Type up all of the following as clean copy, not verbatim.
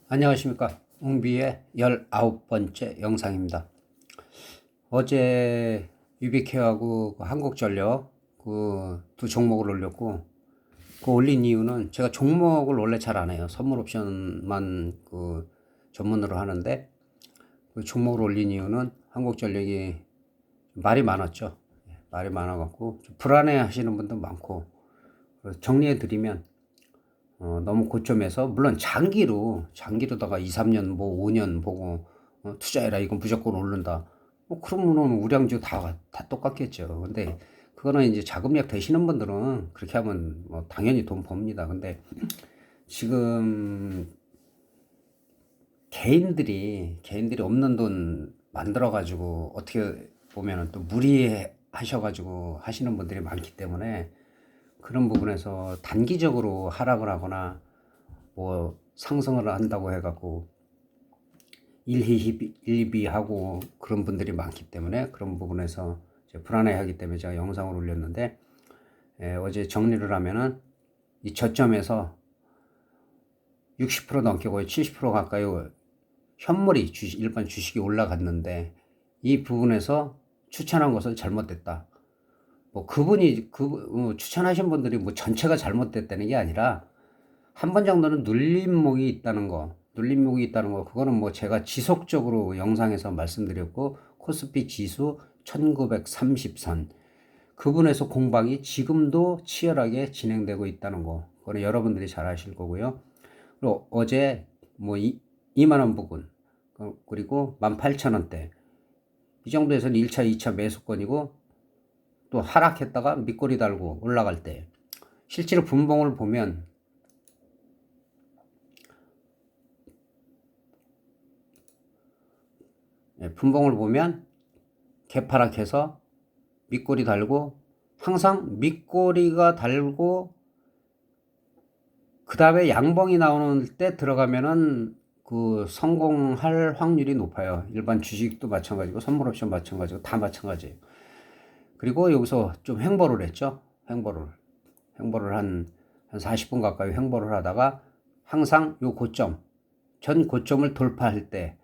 안녕하십니까. 웅비의 19번째 영상입니다. 어제 유비케어하고 한국전력 그 두 종목을 올렸고, 그 올린 이유는 제가 종목을 원래 잘 안 해요. 선물 옵션만 그 전문으로 하는데, 그 종목을 올린 이유는 한국전력이 말이 많았죠. 말이 많아갖고 좀 불안해 하시는 분도 많고, 정리해 드리면 너무 고점에서, 물론 장기로다가 2, 3년 뭐 5년 보고 투자해라, 이건 무조건 오른다, 뭐 그러면은 우량주 다 똑같겠죠. 근데 그거는 이제 자금력 되시는 분들은 그렇게 하면 뭐 당연히 돈 법니다. 근데 지금 개인들이 없는 돈 만들어 가지고 어떻게 보면은 또 무리하셔 가지고 하시는 분들이 많기 때문에, 그런 부분에서 단기적으로 하락을 하거나 뭐 상승을 한다고 해갖고 일희비하고 그런 분들이 많기 때문에, 그런 부분에서 불안해하기 때문에 제가 영상을 올렸는데, 어제 정리를 하면은 이 저점에서 60% 넘게 거의 70% 가까이 현물이 일반 주식이 올라갔는데, 이 부분에서 추천한 것은 잘못됐다. 뭐 그분이 추천하신 분들이 뭐 전체가 잘못됐다는 게 아니라 한 번 정도는 눌림목이 있다는 거, 그거는 뭐 제가 지속적으로 영상에서 말씀드렸고, 코스피 지수 1930선, 그분에서 공방이 지금도 치열하게 진행되고 있다는 거, 그거는 여러분들이 잘 아실 거고요. 그리고 어제 뭐 2만 원 부근, 그리고 18,000원대, 이 정도에서는 1차, 2차 매수권이고, 또 하락했다가 밑꼬리 달고 올라갈 때, 실제로 분봉을 보면 개파락해서 밑꼬리 달고, 항상 밑꼬리가 달고 그 다음에 양봉이 나오는 때 들어가면은 그 성공할 확률이 높아요. 일반 주식도 마찬가지고 선물옵션 마찬가지고 다 마찬가지예요. 그리고 여기서 좀 횡보를 했죠. 횡보를 한 40분 가까이 횡보를 하다가, 항상 요 고점, 전 고점을 돌파할 때,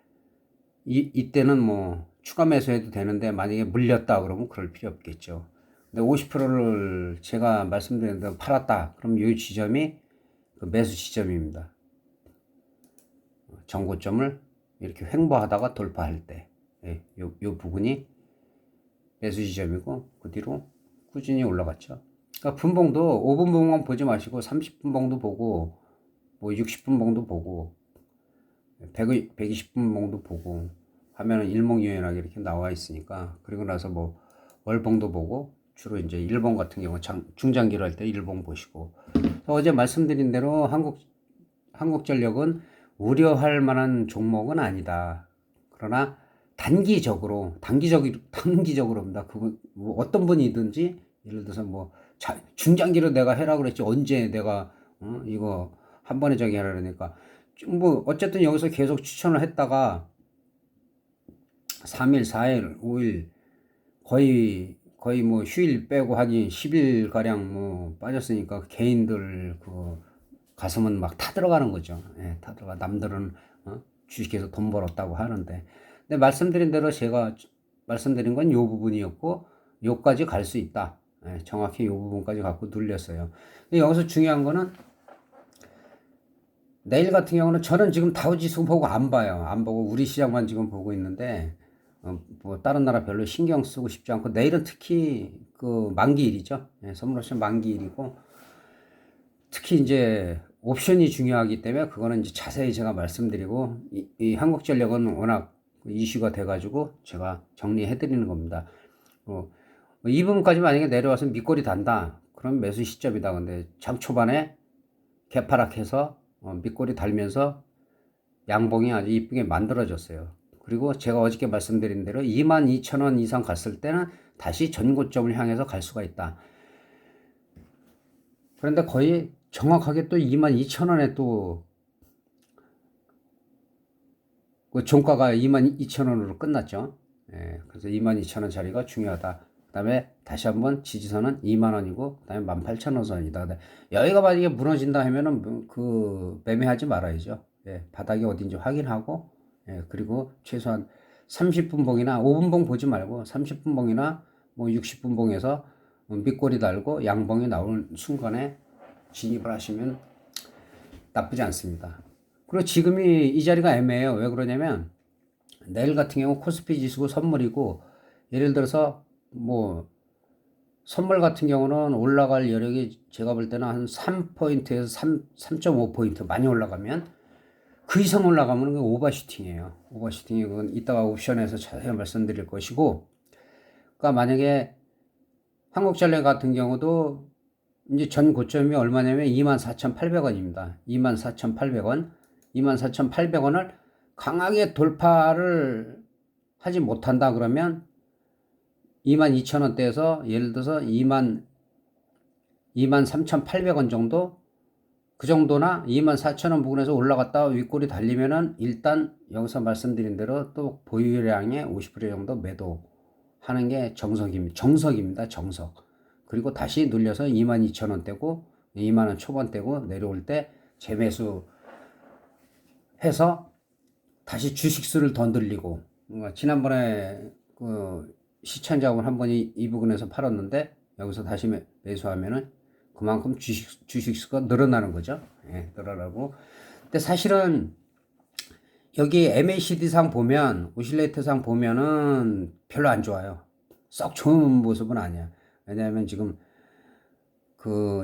이때는 뭐 추가 매수해도 되는데, 만약에 물렸다 그러면 그럴 필요 없겠죠. 근데 50%를 제가 말씀드린 대로 팔았다 그럼 이 지점이 그 매수 지점입니다. 전고점을 이렇게 횡보하다가 돌파할 때, 요 부분이 매수 지점이고, 그 뒤로 꾸준히 올라갔죠. 그러니까 분봉도 5분 봉만 보지 마시고 30분 봉도 보고, 뭐 60분 봉도 보고, 120분 봉도 보고 하면은 일목요연하게 이렇게 나와 있으니까. 그리고 나서 뭐 월봉도 보고, 주로 이제 일봉 같은 경우 중장기로 할 때 일봉 보시고. 어제 말씀드린 대로 한국전력은 우려할 만한 종목은 아니다. 그러나 단기적으로입니다. 뭐 어떤 분이든지, 예를 들어서 뭐 중장기로 내가 해라 그랬지, 언제 내가 이거 한 번에 저기 하라 그러니까, 뭐 어쨌든 여기서 계속 추천을 했다가 3일, 4일, 5일, 거의 뭐 휴일 빼고 하니 10일 가량 뭐 빠졌으니까, 개인들 그 가슴은 막 타들어가는 거죠. 예, 타들어가. 남들은 주식에서 돈 벌었다고 하는데, 근데 말씀드린 대로 제가 말씀드린 건 요 부분이었고, 요까지 갈 수 있다. 예, 정확히 요 부분까지 갖고 눌렸어요. 근데 여기서 중요한 거는, 내일 같은 경우는 저는 지금 다우지수 보고 안 봐요. 안 보고 우리 시장만 지금 보고 있는데, 뭐 다른 나라 별로 신경 쓰고 싶지 않고, 내일은 특히 그 만기일이죠. 예, 선물옵션 만기일이고, 특히 이제 옵션이 중요하기 때문에 그거는 이제 자세히 제가 말씀드리고, 이 한국전력은 워낙 이슈가 돼가지고 제가 정리해 드리는 겁니다. 이 부분까지 만약에 내려와서 밑꼬리 단다 그럼 매수 시점이다. 근데 장 초반에 개파락해서 밑꼬리 달면서 양봉이 아주 이쁘게 만들어졌어요. 그리고 제가 어저께 말씀드린 대로 22,000원 이상 갔을 때는 다시 전고점을 향해서 갈 수가 있다. 그런데 거의 정확하게 또 22,000원에 또 그 종가가 22,000원으로 끝났죠. 예, 그래서 22,000원 자리가 중요하다. 그 다음에 다시 한번 지지선은 2만원이고, 그 다음에 18,000원 선이다. 여기가 만약에 무너진다 하면은 그 매매하지 말아야죠. 예, 바닥이 어딘지 확인하고, 예, 그리고 최소한 30분 봉이나 5분 봉 보지 말고 30분 봉이나 뭐 60분 봉에서 밑꼬리 달고 양봉이 나오는 순간에 진입을 하시면 나쁘지 않습니다. 그리고 지금이 이 자리가 애매해요. 왜 그러냐면 내일 같은 경우 코스피 지수고 선물이고, 예를 들어서 뭐 선물 같은 경우는 올라갈 여력이 제가 볼 때는 한 3포인트에서 3.5포인트 많이 올라가면, 그 이상 올라가면 오버슈팅이에요. 오버슈팅이 그건 이따가 옵션에서 자세히 말씀드릴 것이고, 그러니까 만약에 한국전력 같은 경우도 이제 전 고점이 얼마냐면 24,800원입니다. 24,800원. 24,800원을 강하게 돌파를 하지 못한다 그러면 22,000원대에서 예를 들어서 23,800원 정도, 그 정도나 24,000원 부근에서 올라갔다 윗골이 달리면은 일단 여기서 말씀드린 대로 또 보유량의 50% 정도 매도하는 게 정석입니다. 정석. 그리고 다시 눌려서 22,000원대고 2만원 초반대고 내려올 때 재매수 해서 다시 주식수를 더 늘리고, 지난번에 그 시천자금을 한 번이 이 부분에서 팔았는데 여기서 다시 매수하면은 그만큼 주식수가 늘어나는 거죠. 예, 늘어나고. 근데 사실은 여기 MACD상 보면, 오실레이터상 보면은 별로 안 좋아요. 썩 좋은 모습은 아니야. 왜냐하면 지금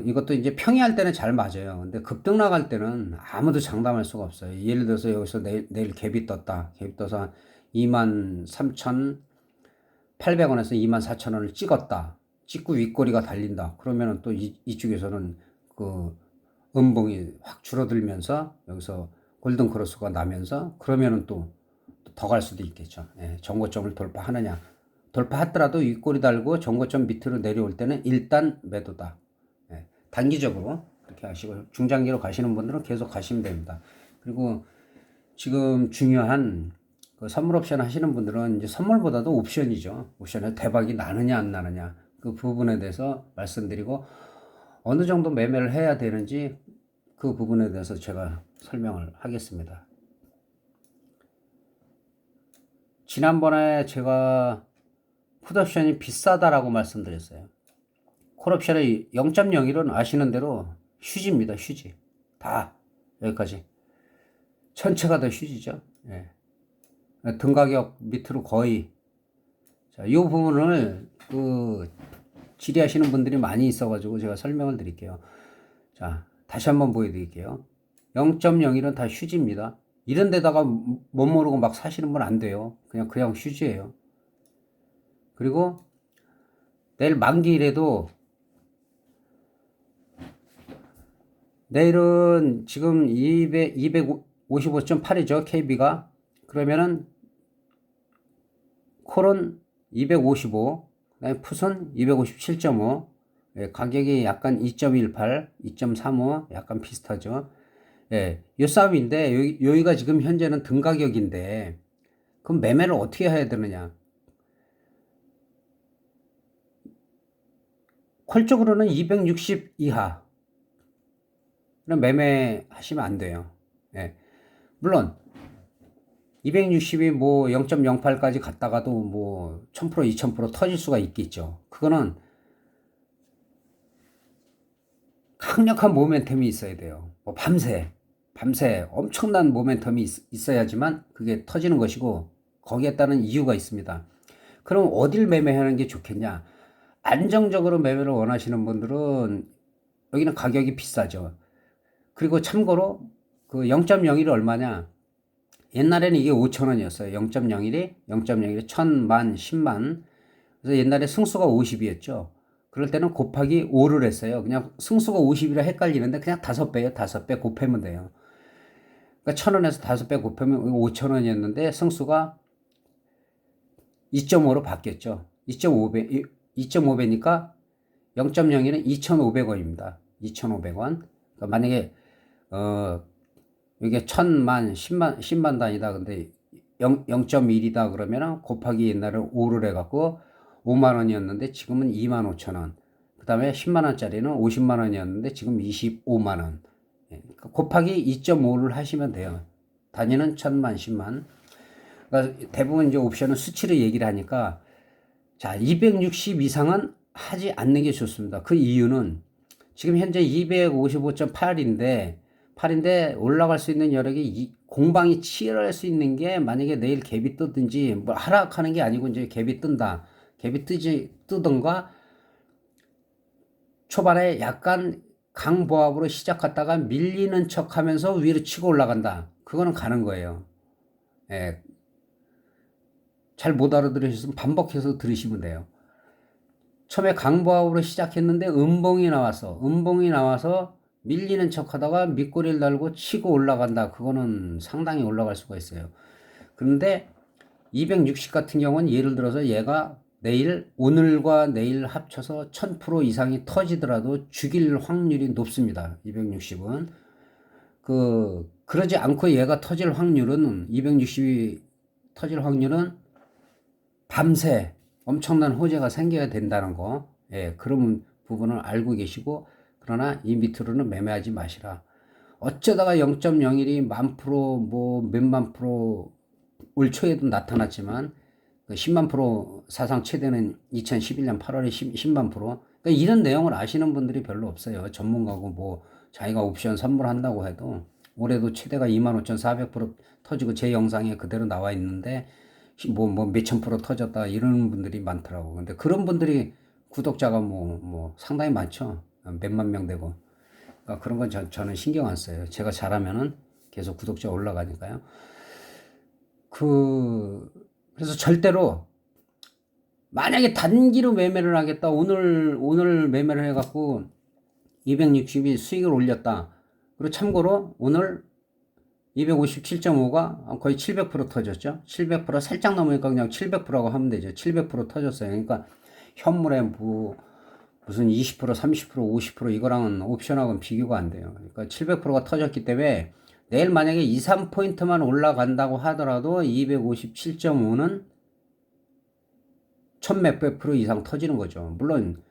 이것도 이제 평이할 때는 잘 맞아요. 근데 급등 나갈 때는 아무도 장담할 수가 없어요. 예를 들어서 여기서 내일 갭이 떴다. 갭이 떠서 23,800원에서 24,000원을 찍었다. 찍고 윗꼬리가 달린다. 그러면은 또 이쪽에서는 그 음봉이 확 줄어들면서 여기서 골든 크로스가 나면서, 그러면은 또 더 갈 수도 있겠죠. 예, 정고점을 돌파하느냐. 돌파하더라도 윗꼬리 달고 정고점 밑으로 내려올 때는 일단 매도다. 예, 단기적으로 그렇게 하시고, 중장기로 가시는 분들은 계속 가시면 됩니다. 그리고 지금 중요한 그 선물 옵션 하시는 분들은 이제 선물보다도 옵션이죠. 옵션에 대박이 나느냐 안 나느냐, 그 부분에 대해서 말씀드리고, 어느 정도 매매를 해야 되는지 그 부분에 대해서 제가 설명을 하겠습니다. 지난번에 제가 풋옵션이 비싸다라고 말씀드렸어요. 콜옵션의 0.01은 아시는 대로 휴지입니다. 휴지. 다 여기까지. 전체가 다 휴지죠. 예. 등가격 밑으로 거의. 자, 이 부분을 질의하시는 분들이 많이 있어가지고 제가 설명을 드릴게요. 자, 다시 한번 보여드릴게요. 0.01은 다 휴지입니다. 이런 데다가 못 모르고 막 사시는 분 안 돼요. 그냥 휴지예요. 그리고 내일 만기일에도, 내일은 지금 255.8이죠. KB가. 그러면은 콜은 255, 그다음에 풋은 257.5, 예, 가격이 약간 2.18, 2.35 약간 비슷하죠. 예, 요 싸움인데, 여기가 지금 현재는 등가격인데, 그럼 매매를 어떻게 해야 되느냐? 콜 쪽으로는 260 이하 매매하시면 안 돼요. 예. 물론 260이 뭐 0.08까지 갔다가도 뭐 1000%, 2000% 터질 수가 있겠죠. 그거는 강력한 모멘텀이 있어야 돼요. 뭐 밤새 엄청난 모멘텀이 있어야지만 그게 터지는 것이고, 거기에 따른 이유가 있습니다. 그럼 어딜 매매하는 게 좋겠냐? 안정적으로 매매를 원하시는 분들은 여기는 가격이 비싸죠. 그리고 참고로 그 0.01이 얼마냐? 옛날에는 이게 5,000원이었어요. 0.01이 1000만, 10만. 그래서 옛날에 승수가 50이었죠. 그럴 때는 곱하기 5를 했어요. 그냥 승수가 50이라 헷갈리는데 그냥 5배요. 5배 곱하면 돼요. 그러니까 1,000원에서 5배 곱하면 5,000원이었는데 승수가 2.5로 바뀌었죠. 2.5배니까 0.01은 2,500원입니다. 2,500원. 그러니까 만약에 이게 1000만, 10만 단위다. 근데 0.1이다 그러면은 곱하기 옛날에 5를 해갖고 5만 원이었는데 지금은 2만 5천 원. 그 다음에 10만 원짜리는 50만 원이었는데 지금 25만 원. 그러니까 곱하기 2.5를 하시면 돼요. 단위는 1000만, 10만. 그러니까 대부분 이제 옵션은 수치로 얘기를 하니까 자, 260 이상은 하지 않는 게 좋습니다. 그 이유는 지금 현재 255.8인데 올라갈 수 있는 여력이 공방이 치열할 수 있는 게 만약에 내일 갭이 뜨든지 뭐 하락하는 게 아니고 이제 갭이 뜬다. 갭이 뜨든가 초반에 약간 강보합으로 시작했다가 밀리는 척 하면서 위로 치고 올라간다. 그거는 가는 거예요. 예. 잘 못 알아들으셨으면 반복해서 들으시면 돼요. 처음에 강보합으로 시작했는데 음봉이 나와서 밀리는 척 하다가 밑꼬리를 달고 치고 올라간다. 그거는 상당히 올라갈 수가 있어요. 그런데 260 같은 경우는 예를 들어서 얘가 오늘과 내일 합쳐서 1000% 이상이 터지더라도 죽일 확률이 높습니다. 260은. 그러지 않고 얘가 터질 확률은, 260이 터질 확률은 밤새 엄청난 호재가 생겨야 된다는 거. 예, 그런 부분을 알고 계시고, 그러나 이 밑으로는 매매하지 마시라. 어쩌다가 0.01이 10,000%, 뭐 몇만 프로 올 초에도 나타났지만 10만 프로 사상 최대는 2011년 8월에 10만 프로. 그러니까 이런 내용을 아시는 분들이 별로 없어요. 전문가고 뭐 자기가 옵션 선물한다고 해도 올해도 최대가 25,400% 터지고 제 영상에 그대로 나와 있는데 뭐 몇천 프로 터졌다 이러는 분들이 많더라고. 근데 그런 분들이 구독자가 뭐 상당히 많죠. 몇만 명 되고. 그러니까 그런 건 저는 신경 안 써요. 제가 잘하면은 계속 구독자 올라가니까요. 그래서 절대로 만약에 단기로 매매를 하겠다. 오늘 매매를 해갖고 260이 수익을 올렸다. 그리고 참고로 오늘 257.5가 거의 700% 터졌죠. 700% 살짝 넘으니까 그냥 700%라고 하면 되죠. 700% 터졌어요. 그러니까 현물에 무슨 20%, 30%, 50% 이거랑은 옵션하고는 비교가 안 돼요. 그러니까 700%가 터졌기 때문에 내일 만약에 2, 3포인트만 올라간다고 하더라도 257.5는 1000몇백 프로 이상 터지는 거죠. 물론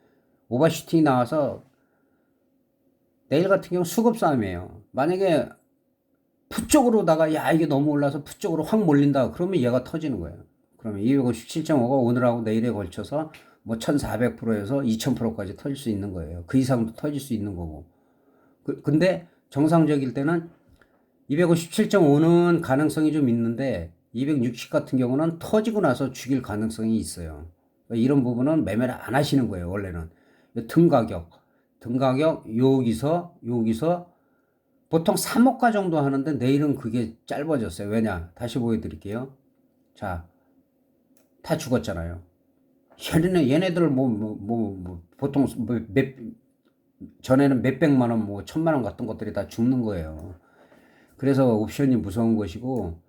오버슈팅이 나와서 내일 같은 경우 수급 싸움이에요. 만약에 푸쪽으로다가 야 이게 너무 올라서 푸쪽으로 확 몰린다 그러면 얘가 터지는 거예요. 그러면 257.5가 오늘하고 내일에 걸쳐서 뭐 1400%에서 2000%까지 터질 수 있는 거예요. 그 이상도 터질 수 있는 거고. 근데 정상적일 때는 257.5는 가능성이 좀 있는데 260 같은 경우는 터지고 나서 죽일 가능성이 있어요. 이런 부분은 매매를 안 하시는 거예요. 원래는 등 가격 여기서 보통 3호가 정도 하는데 내일은 그게 짧아졌어요. 왜냐? 다시 보여드릴게요. 자, 다 죽었잖아요. 얘네들 보통 전에는 몇백만 원, 뭐 천만 원 같은 것들이 다 죽는 거예요. 그래서 옵션이 무서운 것이고,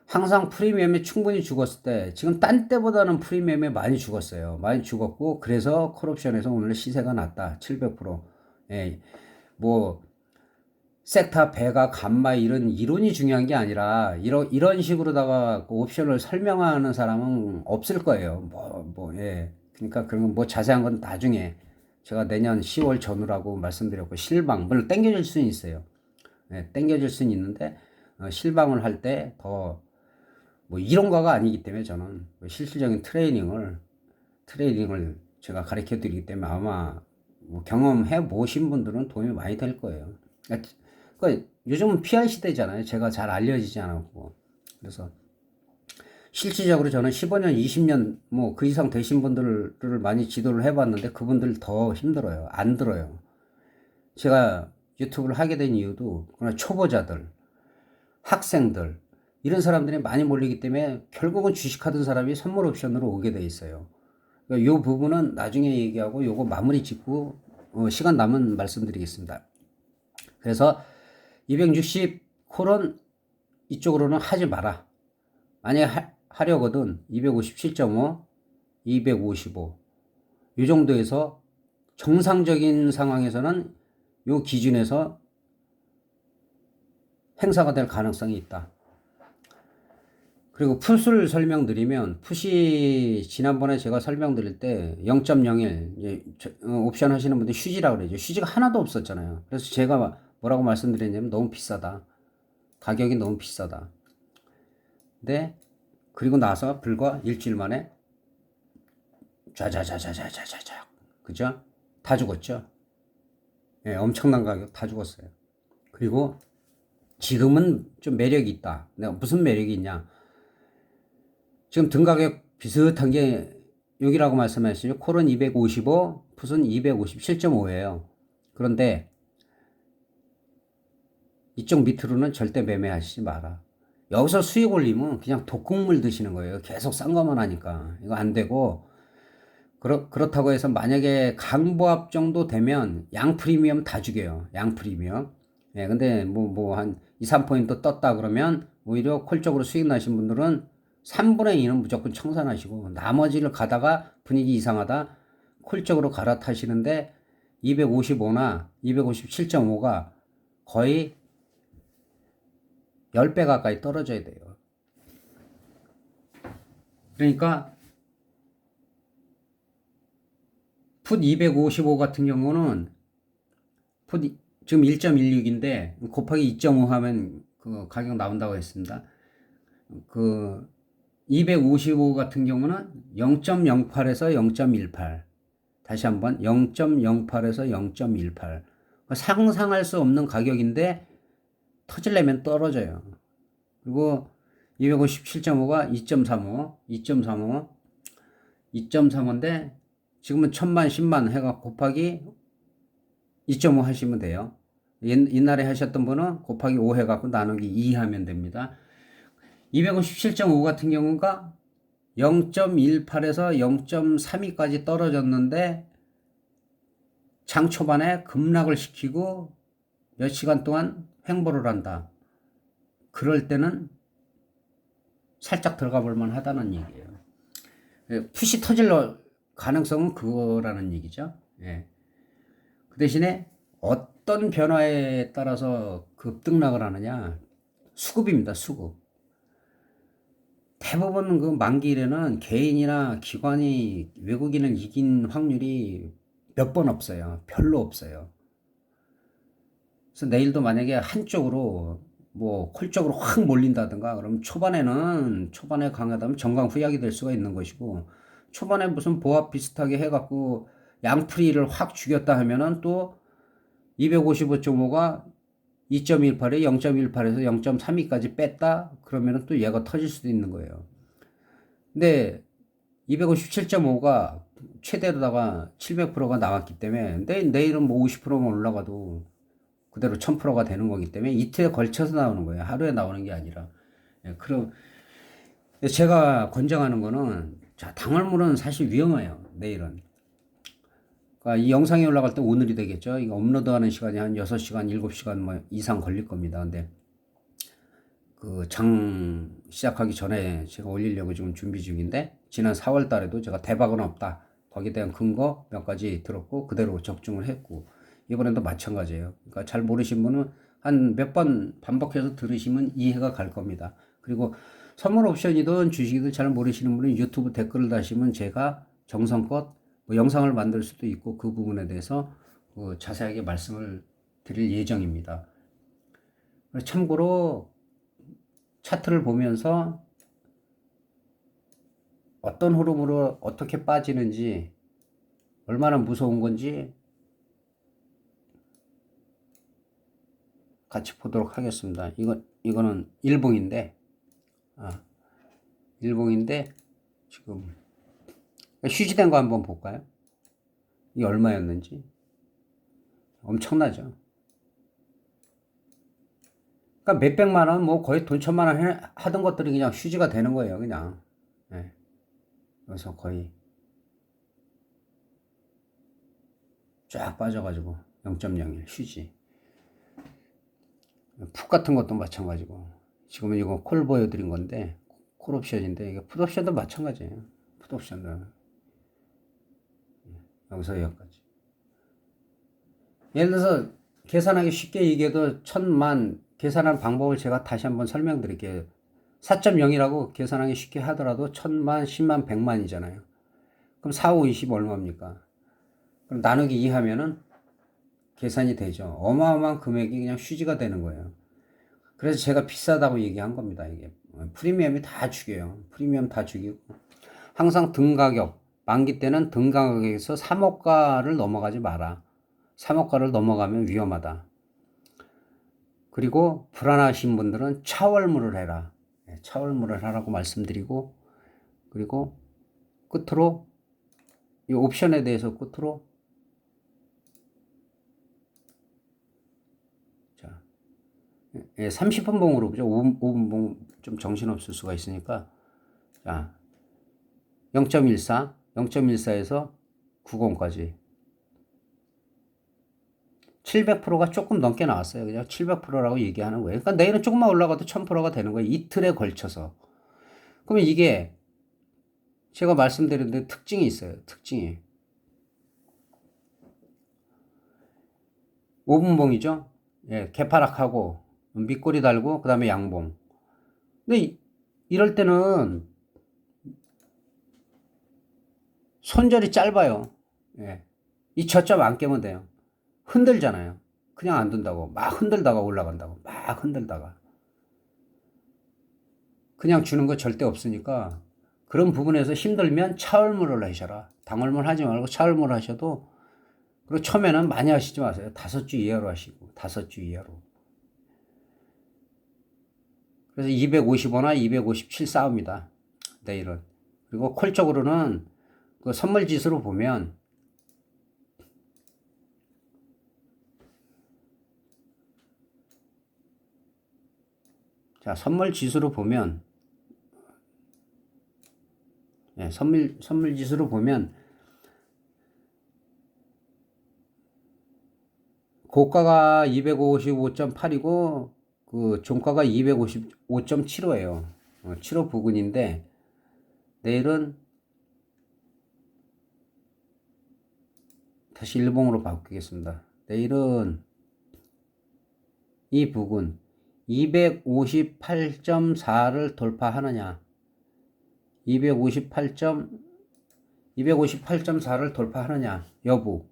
항상 프리미엄에 충분히 죽었을 때, 지금 딴 때보다는 프리미엄에 많이 죽었어요. 많이 죽었고, 그래서 콜옵션에서 오늘 시세가 낮다. 700%. 예, 뭐, 섹타, 배가, 감마 이런 이론이 중요한 게 아니라 이런 식으로다가 그 옵션을 설명하는 사람은 없을 거예요. 예. 그러니까 그런 뭐 자세한 건 나중에 제가 내년 10월 전후라고 말씀드렸고 실방 물론 땡겨질 수는 있어요. 예, 땡겨질 수는 있는데 실방을 할 때 더 뭐 이론가가 아니기 때문에 저는 실질적인 트레이닝을 제가 가르쳐 드리기 때문에 아마 뭐 경험해 보신 분들은 도움이 많이 될 거예요. 그러니까 요즘은 PR 시대잖아요. 제가 잘 알려지지 않았고. 그래서 실질적으로 저는 15년, 20년 뭐 그 이상 되신 분들을 많이 지도를 해봤는데 그분들 더 힘들어요. 안 들어요. 제가 유튜브를 하게 된 이유도 그러나 초보자들, 학생들 이런 사람들이 많이 몰리기 때문에 결국은 주식하던 사람이 선물 옵션으로 오게 돼 있어요. 그러니까 이 부분은 나중에 얘기하고 요거 마무리 짓고 시간 남은 말씀드리겠습니다. 그래서 260 콜은 이쪽으로는 하지 마라. 만약에 하려거든 257.5, 255 이 정도에서 정상적인 상황에서는 이 기준에서 행사가 될 가능성이 있다. 그리고 풋을 설명드리면 풋이 지난번에 제가 설명드릴 때 0.01 옵션 하시는 분들 휴지라고 그러죠. 휴지가 하나도 없었잖아요. 그래서 제가 뭐라고 말씀드렸냐면 너무 비싸다. 가격이 너무 비싸다. 근데 그리고 나서 불과 일주일 만에 좌자자자자자자자 그죠? 다 죽었죠. 예, 엄청난 가격 다 죽었어요. 그리고 지금은 좀 매력이 있다. 내가 무슨 매력이 있냐? 지금 등 가격 비슷한 게 여기라고 말씀하시죠. 콜은 255, 풋은 257.5예요. 그런데 이쪽 밑으로는 절대 매매하시지 마라. 여기서 수익 올리면 그냥 독국물 드시는 거예요. 계속 싼 것만 하니까. 이거 안 되고, 그렇다고 해서 만약에 강보합 정도 되면 양 프리미엄 다 죽여요. 양 프리미엄. 예, 근데 한 2, 3포인트 떴다 그러면 오히려 콜 쪽으로 수익 나신 분들은 3분의 2는 무조건 청산하시고 나머지를 가다가 분위기 이상하다 콜 쪽으로 갈아타시는데 255나 257.5가 거의 10배 가까이 떨어져야 돼요. 그러니까 풋 255 같은 경우는 풋 지금 1.16인데 곱하기 2.5 하면 그 가격 나온다고 했습니다. 그 255 같은 경우는 0.08에서 0.18. 다시 한번 0.08에서 0.18. 상상할 수 없는 가격인데 터질려면 떨어져요. 그리고 257.5가 2.35, 2.35, 2.35인데 지금은 1000만, 10만 해가 곱하기 2.5 하시면 돼요. 옛날에 하셨던 분은 곱하기 5 해갖고 나누기 2 하면 됩니다. 257.5 같은 경우가 0.18에서 0.32까지 떨어졌는데 장 초반에 급락을 시키고 몇 시간 동안 횡보를 한다. 그럴 때는 살짝 들어가 볼만 하다는 얘기예요. 풋이 터질 가능성은 그거라는 얘기죠. 예. 그 대신에 어떤 변화에 따라서 급등락을 하느냐? 수급입니다, 수급. 대부분 그 만기일에는 개인이나 기관이 외국인을 이긴 확률이 몇 번 없어요. 별로 없어요. 그래서 내일도 만약에 한쪽으로 콜 쪽으로 확 몰린다든가 그러면 초반에 강하다면 정강후약이 될 수가 있는 것이고 초반에 무슨 보합 비슷하게 해갖고 양프리를 확 죽였다 하면은 또 255.5가 2.18에 0.18에서 0.32까지 뺐다 그러면은 또 얘가 터질 수도 있는 거예요. 근데 257.5가 최대로다가 700%가 나왔기 때문에 내일은 뭐 50%만 올라가도 그대로 1000%가 되는 거기 때문에 이틀에 걸쳐서 나오는 거예요. 하루에 나오는 게 아니라. 예, 그럼 제가 권장하는 거는 자, 당월물은 사실 위험해요. 내일은. 그러니까 이 영상이 올라갈 때 오늘이 되겠죠. 이거 업로드하는 시간이 한 6시간, 7시간 뭐 이상 걸릴 겁니다. 근데 그 장 시작하기 전에 제가 올리려고 지금 준비 중인데 지난 4월 달에도 제가 대박은 없다. 거기에 대한 근거 몇 가지 들었고 그대로 적중을 했고 이번에도 마찬가지예요. 그러니까 잘 모르신 분은 한 몇 번 반복해서 들으시면 이해가 갈 겁니다. 그리고 선물 옵션이든 주식이든 잘 모르시는 분은 유튜브 댓글을 다시면 제가 정성껏 뭐 영상을 만들 수도 있고 그 부분에 대해서 자세하게 말씀을 드릴 예정입니다. 참고로 차트를 보면서 어떤 흐름으로 어떻게 빠지는지 얼마나 무서운 건지 같이 보도록 하겠습니다. 이거는 일봉인데 지금 휴지된 거 한번 볼까요? 이게 얼마였는지 엄청나죠. 그러니까 몇백만 원, 뭐 거의 돈 천만 원 하던 것들이 그냥 휴지가 되는 거예요, 그냥. 네. 그래서 거의 쫙 빠져가지고 0.01 휴지. 풋 같은 것도 마찬가지고. 지금은 이거 콜 보여드린 건데 콜 옵션인데 이게 풋 옵션도 마찬가지예요. 풋 옵션도 여기서 여기까지. 예를 들어서 계산하기 쉽게 얘기해도 1000만 계산하는 방법을 제가 다시 한번 설명드릴게요. 4.0이라고 계산하기 쉽게 하더라도 1000만, 10만, 100만이잖아요. 그럼 4, 5, 20 얼마입니까? 그럼 나누기 2 하면은 계산이 되죠. 어마어마한 금액이 그냥 휴지가 되는 거예요. 그래서 제가 비싸다고 얘기한 겁니다. 이게 프리미엄이 다 죽여요. 프리미엄 다 죽이고 항상 등 가격, 만기 때는 등 가격에서 3억가를 넘어가지 마라. 3억가를 넘어가면 위험하다. 그리고 불안하신 분들은 차월물을 해라. 차월물을 하라고 말씀드리고, 그리고 끝으로 이 옵션에 대해서 끝으로 자, 30분 봉으로 보죠. 5분 봉 좀 정신없을 수가 있으니까 자, 0.14, 0.14에서 90까지 700%가 조금 넘게 나왔어요. 그냥 700%라고 얘기하는 거예요. 그러니까 내일은 조금만 올라가도 1000%가 되는 거예요. 이틀에 걸쳐서. 그러면 이게 제가 말씀드렸는데 특징이 있어요. 특징이. 5분봉이죠. 예, 개파락하고 밑꼬리 달고 그 다음에 양봉. 근데 이럴 때는 손절이 짧아요. 예. 이 저점 안 깨면 돼요. 흔들잖아요. 그냥 안 둔다고. 막 흔들다가 올라간다고. 막 흔들다가. 그냥 주는 거 절대 없으니까 그런 부분에서 힘들면 차월물을 하셔라. 당월물 하지 말고 차월물 하셔도 그리고 처음에는 많이 하시지 마세요. 5주 이하로 하시고 5주 이하로. 그래서 255나 257 싸웁니다. 내일은. 그리고 콜 쪽으로는 그 선물 지수로 보면 자, 선물 지수로 보면 예, 선물 지수로 보면 고가가 255.8이고 그 종가가 255.75예요. 75 부근인데 내일은 다시 일봉으로 바꾸겠습니다. 내일은 이 부근 258.4를 돌파하느냐 258.4를 돌파하느냐 여부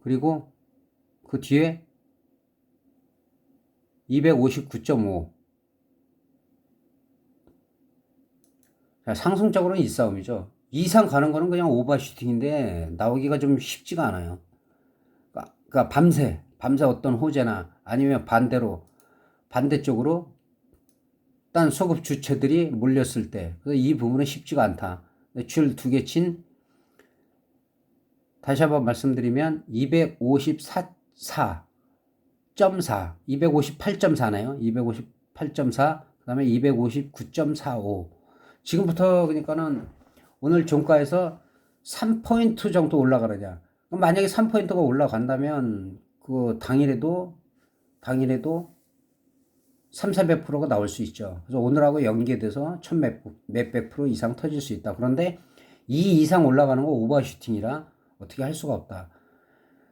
그리고 그 뒤에 259.5 상승적으로는 이 싸움이죠. 이상 가는 거는 그냥 오버슈팅인데 나오기가 좀 쉽지가 않아요. 그러니까 밤새 어떤 호재나 아니면 반대쪽으로 딴 소급 주체들이 몰렸을 때 이 부분은 쉽지가 않다. 줄 2개 친 다시 한번 말씀드리면 254.4 258.4네요. 258.4 그 다음에 259.45 지금부터 그러니까는 오늘 종가에서 3포인트 정도 올라가느냐. 만약에 3포인트가 올라간다면 그 당일에도 3,400%가 나올 수 있죠. 그래서 오늘하고 연계돼서 1,몇백 프로 이상 터질 수 있다. 그런데 이 이상 올라가는 거 오버슈팅이라 어떻게 할 수가 없다.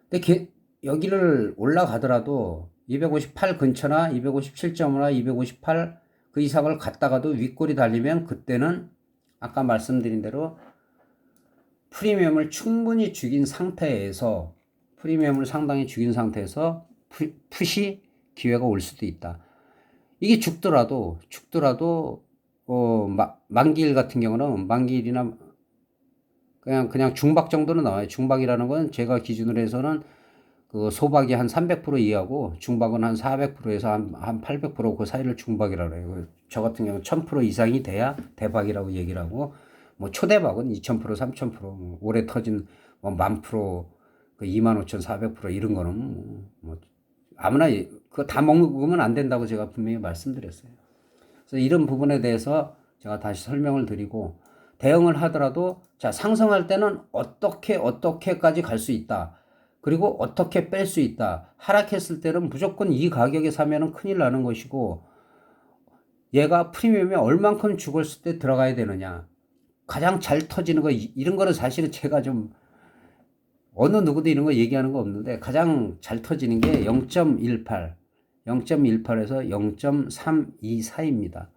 근데 여기를 올라가더라도 258 근처나 257.5나 258 그 이상을 갔다가도 윗골이 달리면 그때는 아까 말씀드린 대로 프리미엄을 충분히 죽인 상태에서 프리미엄을 상당히 죽인 상태에서 푸시 기회가 올 수도 있다. 이게 죽더라도 만기일 같은 경우는 만기일이나 그냥 중박 정도는 나와요. 중박이라는 건 제가 기준으로 해서는 그 소박이 한 300% 이하고 중박은 한 400%에서 한 800% 그 사이를 중박이라고 해요. 저 같은 경우는 1000% 이상이 돼야 대박이라고 얘기를 하고 뭐 초대박은 2000%, 3000%, 올해 터진 뭐 10,000%, 그 25,400% 이런 거는 뭐 아무나 그거 다 먹으면 안 된다고 제가 분명히 말씀드렸어요. 그래서 이런 부분에 대해서 제가 다시 설명을 드리고 대응을 하더라도 자 상승할 때는 어떻게까지 갈 수 있다. 그리고 어떻게 뺄 수 있다. 하락했을 때는 무조건 이 가격에 사면은 큰일 나는 것이고 얘가 프리미엄이 얼만큼 죽었을 때 들어가야 되느냐. 가장 잘 터지는 거 이런 거는 사실은 제가 좀 어느 누구도 이런 거 얘기하는 거 없는데 가장 잘 터지는 게 0.18, 0.18에서 0.324입니다.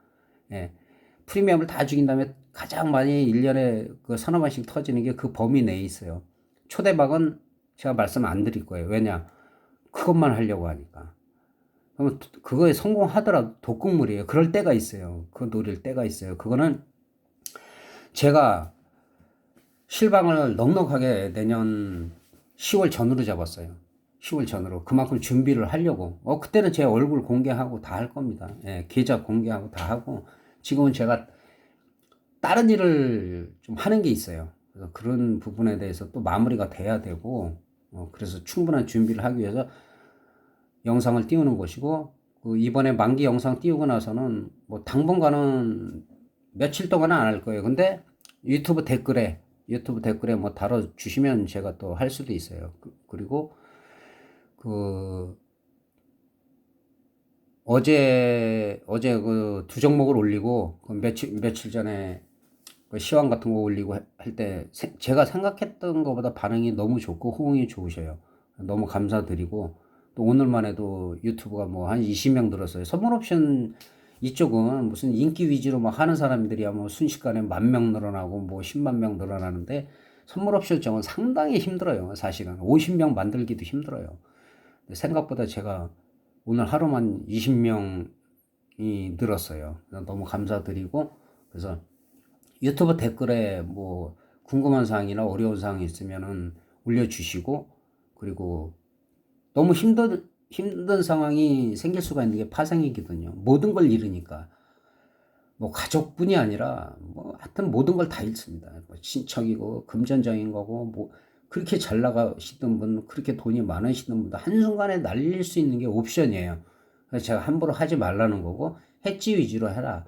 예. 프리미엄을 다 죽인 다음에 가장 많이 1년에 그 서너 번씩 터지는 게 그 범위 내에 있어요. 초대박은 제가 말씀 안 드릴 거예요. 왜냐? 그것만 하려고 하니까. 그러면 그거에 성공하더라도 독극물이에요. 그럴 때가 있어요. 그거 노릴 때가 있어요. 그거는 제가 실방을 넉넉하게 내년 10월 전으로 잡았어요. 10월 전으로. 그만큼 준비를 하려고. 그때는 제 얼굴 공개하고 다 할 겁니다. 예, 계좌 공개하고 다 하고. 지금은 제가 다른 일을 좀 하는 게 있어요. 그래서 그런 부분에 대해서 또 마무리가 돼야 되고, 그래서 충분한 준비를 하기 위해서 영상을 띄우는 것이고, 그 이번에 만기 영상 띄우고 나서는 뭐 당분간은 며칠 동안은 안 할 거예요. 근데 유튜브 댓글에 뭐 달아주시면 제가 또 할 수도 있어요. 그리고 그 어제 그 두 종목을 올리고 그 며칠 전에 그 시황 같은 거 올리고 할 때 제가 생각했던 것보다 반응이 너무 좋고 호응이 좋으셔요. 너무 감사드리고 또 오늘만 해도 유튜브가 뭐 한 20명 들었어요. 선물 옵션 이쪽은 무슨 인기 위주로 막 하는 사람들이야 뭐 순식간에 10,000명 늘어나고 뭐 10만 명 늘어나는데 선물 옵션 쪽은 상당히 힘들어요. 사실은 50명 만들기도 힘들어요. 생각보다 제가 오늘 하루만 20명이 늘었어요. 너무 감사드리고 그래서 유튜브 댓글에 뭐 궁금한 사항이나 어려운 사항이 있으면은 올려주시고 그리고 너무 힘든 상황이 생길 수가 있는 게 파생이거든요. 모든 걸 잃으니까. 뭐 가족뿐이 아니라 뭐 하여튼 모든 걸 다 잃습니다. 뭐 친척이고 금전적인 거고 뭐 그렇게 잘 나가시던 분, 그렇게 돈이 많으시던 분도 한순간에 날릴 수 있는 게 옵션이에요. 그래서 제가 함부로 하지 말라는 거고 해지 위주로 해라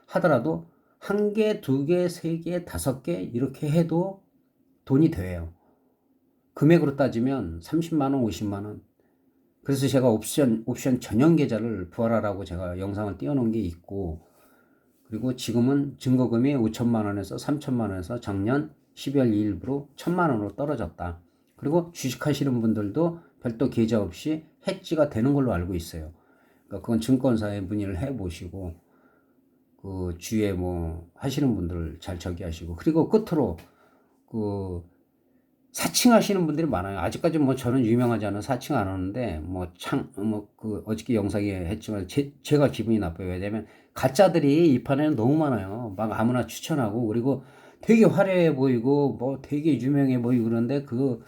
하더라도 한 개, 두 개, 세 개, 다섯 개 이렇게 해도 돈이 돼요. 금액으로 따지면 30만 원, 50만 원. 그래서 제가 옵션 전용 계좌를 부활하라고 제가 영상을 띄워놓은 게 있고 그리고 지금은 증거금이 5천만 원에서 3천만 원에서 작년 12월 2일부로 1천만 원으로 떨어졌다. 그리고 주식하시는 분들도 별도 계좌 없이 해지가 되는 걸로 알고 있어요. 그러니까 그건 증권사에 문의를 해 보시고 그 주위에 뭐 하시는 분들 잘 저기 하시고 그리고 끝으로 그 사칭하시는 분들이 많아요. 아직까지 뭐 저는 유명하지 않은 사칭 안 하는데 그 어저께 영상에 했지만 제가 기분이 나빠요. 왜냐면 가짜들이 이 판에는 너무 많아요. 막 아무나 추천하고 그리고 되게 화려해 보이고 뭐 되게 유명해 보이고 그런데 그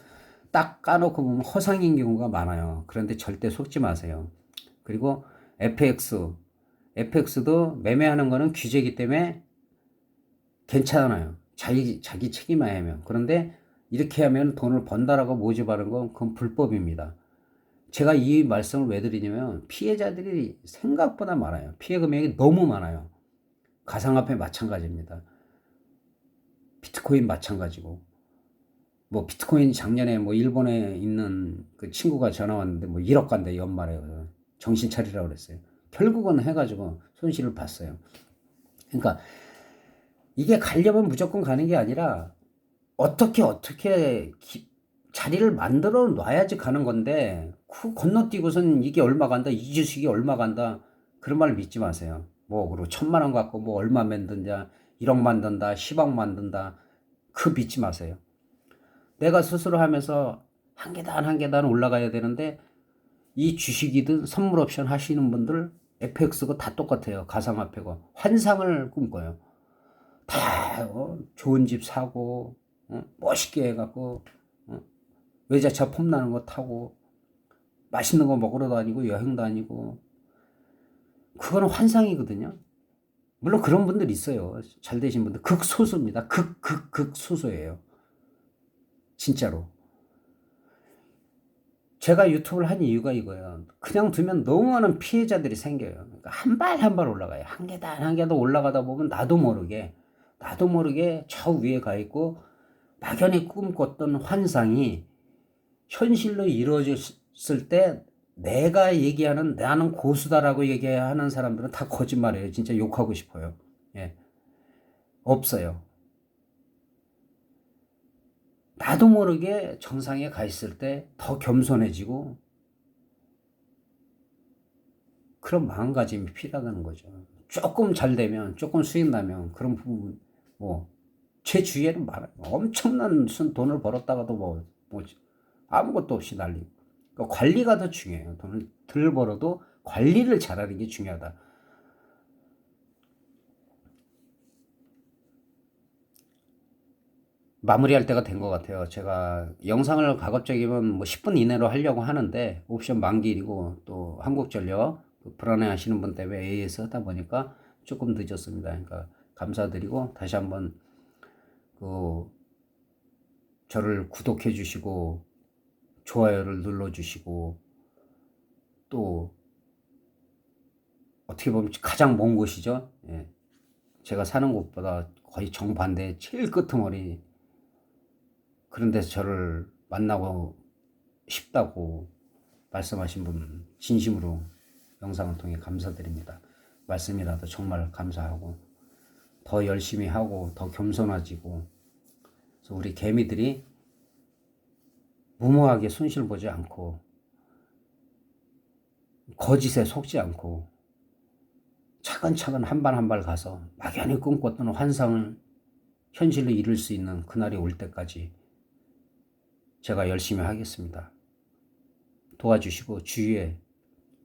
딱 까놓고 보면 허상인 경우가 많아요. 그런데 절대 속지 마세요. 그리고 FX도 매매하는 거는 규제이기 때문에 괜찮아요. 자기 책임만 하면. 그런데 이렇게 하면 돈을 번다라고 모집하는 건 그건 불법입니다. 제가 이 말씀을 왜 드리냐면 피해자들이 생각보다 많아요. 피해 금액이 너무 많아요. 가상화폐 마찬가지입니다. 비트코인 마찬가지고. 뭐 비트코인 작년에 뭐 일본에 있는 그 친구가 전화 왔는데 뭐 1억 간대 연말에 정신 차리라고 그랬어요. 결국은 해가지고 손실을 봤어요. 그러니까 이게 가려면 무조건 가는 게 아니라 어떻게 자리를 만들어 놔야지 가는 건데 건너뛰고선 이게 얼마 간다 이 주식이 얼마 간다 그런 말 믿지 마세요. 뭐 그리고 1,000만 원 갖고 뭐 얼마 만든다 1억 만든다 10억 만든다 그 믿지 마세요. 내가 스스로 하면서 한 계단 한 계단 올라가야 되는데 이 주식이든 선물 옵션 하시는 분들 FX가 다 똑같아요. 가상화폐고 환상을 꿈꿔요. 다 좋은 집 사고 멋있게 해갖고 외제차 폼나는 거 타고 맛있는 거 먹으러 다니고 여행 다니고 그거는 환상이거든요. 물론 그런 분들 있어요. 잘 되신 분들 극소수입니다. 극소수예요. 진짜로. 제가 유튜브를 한 이유가 이거예요. 그냥 두면 너무 많은 피해자들이 생겨요. 그러니까 한 발 한 발 올라가요. 한 계단 한 계단 올라가다 보면 나도 모르게 저 위에 가 있고 막연히 꿈꿨던 환상이 현실로 이루어졌을 때 내가 얘기하는 나는 고수다라고 얘기하는 사람들은 다 거짓말이에요. 진짜 욕하고 싶어요. 예. 없어요. 나도 모르게 정상에 가 있을 때 더 겸손해지고 그런 마음가짐이 필요하다는 거죠. 조금 잘 되면, 조금 수익 나면 그런 부분, 뭐, 제 주위에는 많아요. 엄청난 무슨 돈을 벌었다가도 뭐 아무것도 없이 날리고. 그러니까 관리가 더 중요해요. 돈을 덜 벌어도 관리를 잘하는 게 중요하다. 마무리할 때가 된 것 같아요. 제가 영상을 가급적이면 뭐 10분 이내로 하려고 하는데 옵션 만기이고 또 한국전력 불안해 하시는 분 때문에 AS 하다 보니까 조금 늦었습니다. 그러니까 감사드리고 다시 한번 그 저를 구독해 주시고 좋아요를 눌러 주시고 또 어떻게 보면 가장 먼 곳이죠. 예. 제가 사는 곳보다 거의 정반대 제일 끄트머리 그런 데서 저를 만나고 싶다고 말씀하신 분 진심으로 영상을 통해 감사드립니다. 말씀이라도 정말 감사하고 더 열심히 하고 더 겸손해지고 그래서 우리 개미들이 무모하게 손실 보지 않고 거짓에 속지 않고 차근차근 한 발 한 발 가서 막연히 꿈꿨던 환상을 현실로 이룰 수 있는 그날이 올 때까지 제가 열심히 하겠습니다. 도와주시고 주위에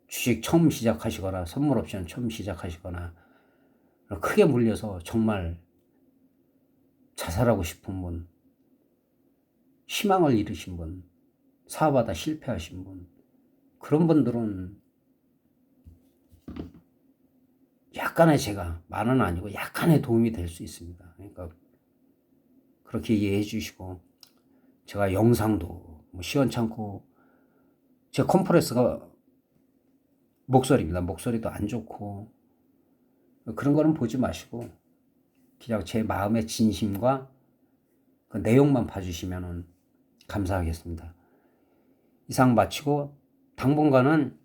주식 처음 시작하시거나 선물 옵션 처음 시작하시거나 크게 물려서 정말 자살하고 싶은 분, 희망을 잃으신 분, 사업하다 실패하신 분, 그런 분들은 약간의 제가 많은 아니고 약간의 도움이 될 수 있습니다. 그러니까 그렇게 이해해 주시고 제가 영상도 뭐 시원찮고 제 컴프레스가 목소리입니다. 목소리도 안 좋고 그런 거는 보지 마시고 그냥 제 마음의 진심과 그 내용만 봐주시면 감사하겠습니다. 이상 마치고 당분간은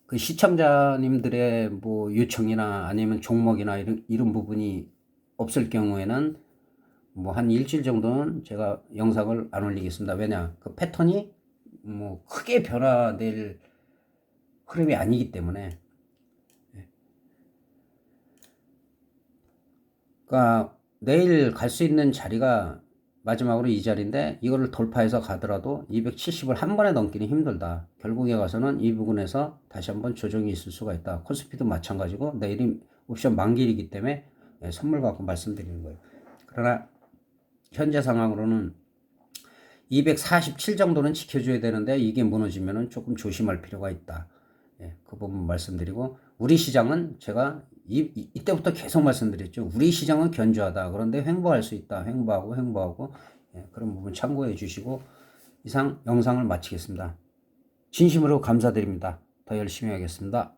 그 시청자님들의 뭐 요청이나 아니면 종목이나 이런 부분이 없을 경우에는 뭐 한 일주일 정도는 제가 영상을 안 올리겠습니다. 왜냐 그 패턴이 뭐 크게 변화될 흐름이 아니기 때문에. 그러니까 내일 갈 수 있는 자리가 마지막으로 이 자리인데 이거를 돌파해서 가더라도 270을 한 번에 넘기는 힘들다. 결국에 가서는 이 부분에서 다시 한번 조정이 있을 수가 있다. 코스피도 마찬가지고 내일이 옵션 만기이기 때문에 선물 갖고 말씀드리는 거예요. 그러나 현재 상황으로는 247 정도는 지켜줘야 되는데 이게 무너지면 조금 조심할 필요가 있다. 그 부분 말씀드리고 우리 시장은 제가 이때부터 계속 말씀드렸죠. 우리 시장은 견조하다. 그런데 횡보할 수 있다. 횡보하고 그런 부분 참고해 주시고 이상 영상을 마치겠습니다. 진심으로 감사드립니다. 더 열심히 하겠습니다.